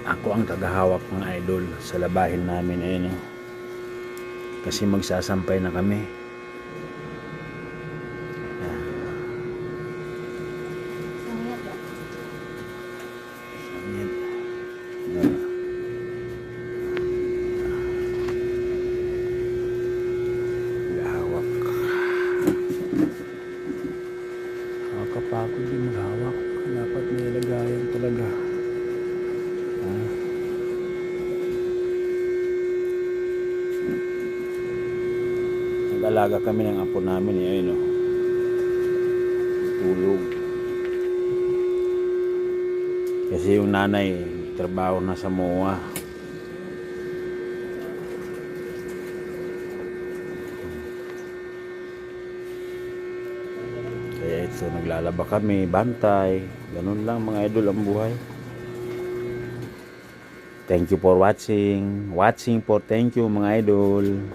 Ako ang tagahawak ng idol sa labahin namin. Ayun, oh. Kasi magsasampay na kami. Gahawak. Nakakapagod din maghawak. Dapat may lagayan talaga. Nag-alaga kami ng apo namin. Ayun, oh. Tulog. Kasi yung nanay trabaho na sa MOA. Kaya ito, naglalaba kami, bantay. Ganun lang mga idol ang buhay. Thank you for watching. Thank you mga idol.